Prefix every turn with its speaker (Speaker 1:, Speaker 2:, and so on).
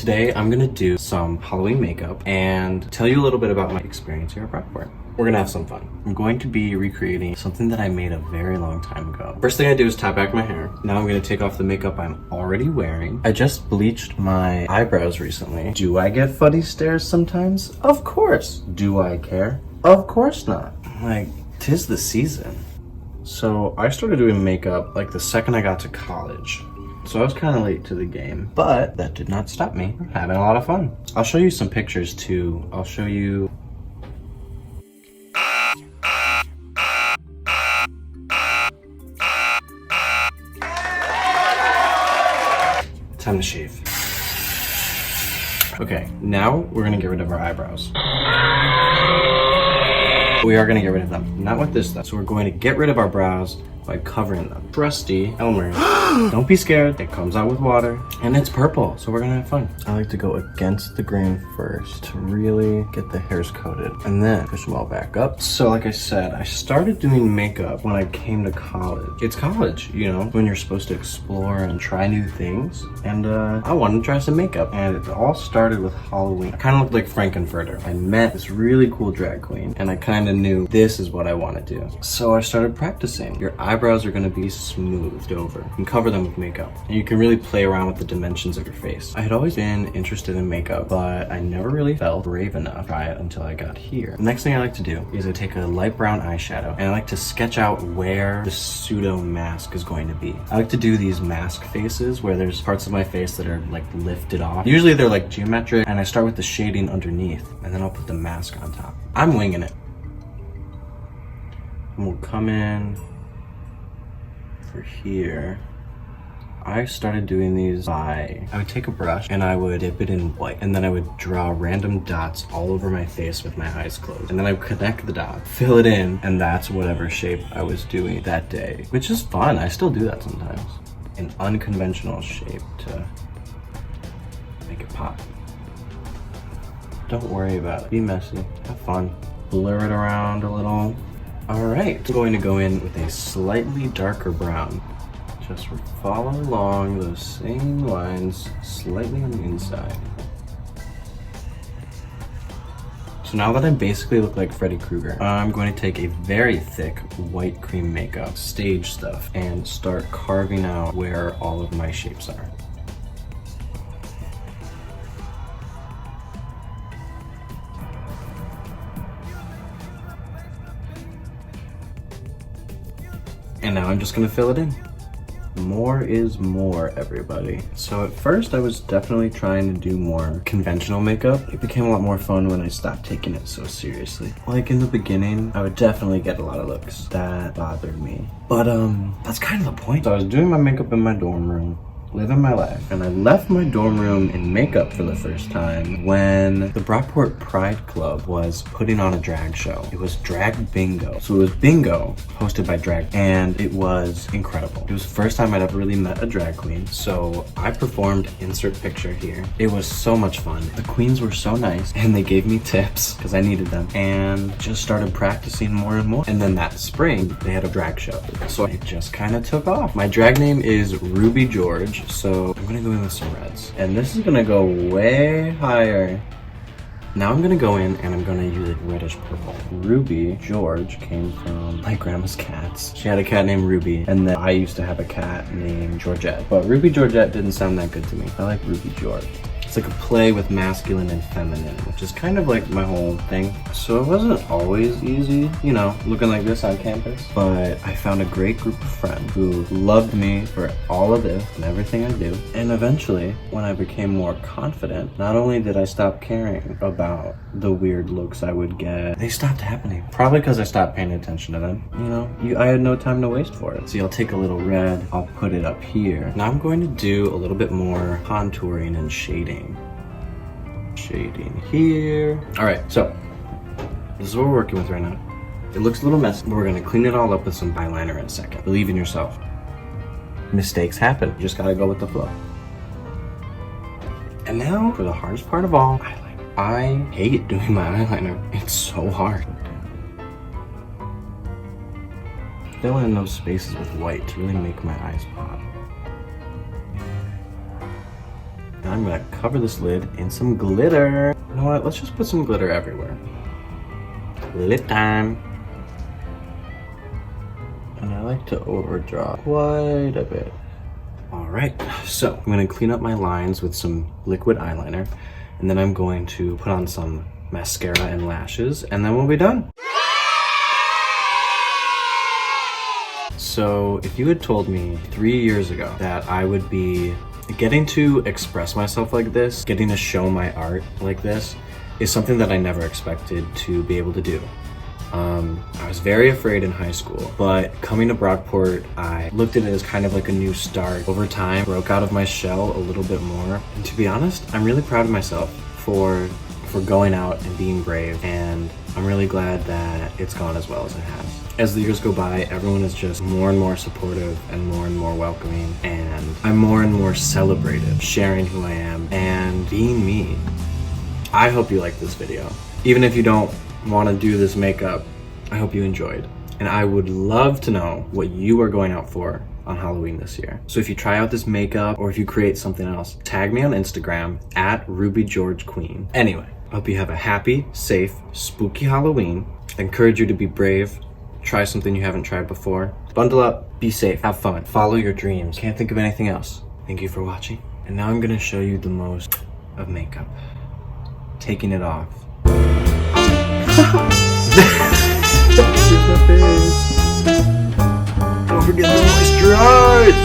Speaker 1: Today I'm gonna do some Halloween makeup and tell you a little bit about my experience here at Brockport. We're gonna have some fun. I'm going to be recreating something that I made a very long time ago. First thing I do is tie back my hair. Now I'm gonna take off the makeup I'm already wearing. I just bleached my eyebrows recently. Do I get funny stares sometimes? Of course. Do I care? Of course not. Like, 'tis the season. So I started doing makeup like the second I got to college. So I was kind of late to the game, but that did not stop me from having a lot of fun. I'll show you some pictures too. I'll show you. Time to shave. Okay, now we're gonna get rid of our eyebrows. We are gonna get rid of them. Not with this stuff. So we're going to get rid of our brows by covering them. Trusty Elmer. Don't be scared. It comes out with water and it's purple, so we're gonna have fun. I like to go against the grain first to really get the hairs coated and then push them all back up. So like I said, I started doing makeup when I came to college. It's college, you know, when you're supposed to explore and try new things. And I wanted to try some makeup, and it all started with Halloween. I kind of looked like Frankenfurter. I met this really cool drag queen and I kind of knew this is what I want to do. So I started practicing. Your eyebrows are going to be smoothed over and cover them with makeup. And you can really play around with the dimensions of your face. I had always been interested in makeup, but I never really felt brave enough to try it until I got here. The next thing I like to do is I take a light brown eyeshadow and I like to sketch out where the pseudo mask is going to be. I like to do these mask faces where there's parts of my face that are like lifted off. Usually they're like geometric, and I start with the shading underneath and then I'll put the mask on top. I'm winging it. And we'll come in for here. I started doing these by, I would take a brush and I would dip it in white, and then I would draw random dots all over my face with my eyes closed, and then I would connect the dot, fill it in, and that's whatever shape I was doing that day, which is fun. I still do that sometimes. An unconventional shape to make it pop. Don't worry about it. Be messy. Have fun. Blur it around a little. All right, I'm going to go in with a slightly darker brown. Just follow along those same lines, slightly on the inside. So now that I basically look like Freddy Krueger, I'm going to take a very thick white cream makeup, stage stuff, and start carving out where all of my shapes are. And now I'm just gonna fill it in. More is more, everybody. So at first I was definitely trying to do more conventional makeup. It became a lot more fun when I stopped taking it so seriously. Like in the beginning, I would definitely get a lot of looks that bothered me. But that's kind of the point. So I was doing my makeup in my dorm room, living my life, and I left my dorm room in makeup for the first time when the Brockport Pride Club was putting on a drag show. It was Drag Bingo. So it was bingo hosted by drag, and it was incredible. It was the first time I'd ever really met a drag queen, so I performed, insert picture here. It was so much fun. The queens were so nice, and they gave me tips because I needed them, and just started practicing more and more. And then that spring, they had a drag show, so it just kind of took off. My drag name is Ruby George. So I'm gonna go in with some reds, and this is gonna go way higher. Now I'm gonna go in and I'm gonna use a reddish purple. Ruby George came from my grandma's cats. She had a cat named Ruby, and then I used to have a cat named Georgette. But Ruby Georgette didn't sound that good to me. I like Ruby George. It's like a play with masculine and feminine, which is kind of like my whole thing. So it wasn't always easy, you know, looking like this on campus. But I found a great group of friends who loved me for all of this and everything I do. And eventually, when I became more confident, not only did I stop caring about the weird looks I would get, they stopped happening. Probably because I stopped paying attention to them. You know, I had no time to waste for it. See, I'll take a little red, I'll put it up here. Now I'm going to do a little bit more contouring and shading. Shading here. All right, so this is what we're working with right now. It looks a little messy, but we're gonna clean it all up with some eyeliner in a second. Believe in yourself. Mistakes happen. You just gotta go with the flow. And now for the hardest part of all, eyeliner. I hate doing my eyeliner. It's so hard. Fill in those spaces with white to really make my eyes pop. And I'm gonna cover this lid in some glitter. You know what? Let's just put some glitter everywhere. Lip time. And I like to overdraw quite a bit. All right, so I'm gonna clean up my lines with some liquid eyeliner, and then I'm going to put on some mascara and lashes, and then we'll be done. So if you had told me 3 years ago that I would be getting to express myself like this, getting to show my art like this, is something that I never expected to be able to do. I was very afraid in high school, but coming to Brockport, I looked at it as kind of like a new start. Over time, broke out of my shell a little bit more. And to be honest, I'm really proud of myself for going out and being brave, and I'm really glad that it's gone as well as it has. As the years go by, everyone is just more and more supportive and more welcoming, and I'm more and more celebrated, sharing who I am and being me. I hope you like this video. Even if you don't want to do this makeup, I hope you enjoyed. And I would love to know what you are going out for on Halloween this year. So if you try out this makeup or if you create something else, tag me on Instagram at RubyGeorgeQueen. Anyway, I hope you have a happy, safe, spooky Halloween. I encourage you to be brave. Try something you haven't tried before. Bundle up, be safe, have fun, follow your dreams. Can't think of anything else. Thank you for watching. And now I'm gonna show you the most of makeup. Taking it off. Here's my face. Don't forget to moisturize.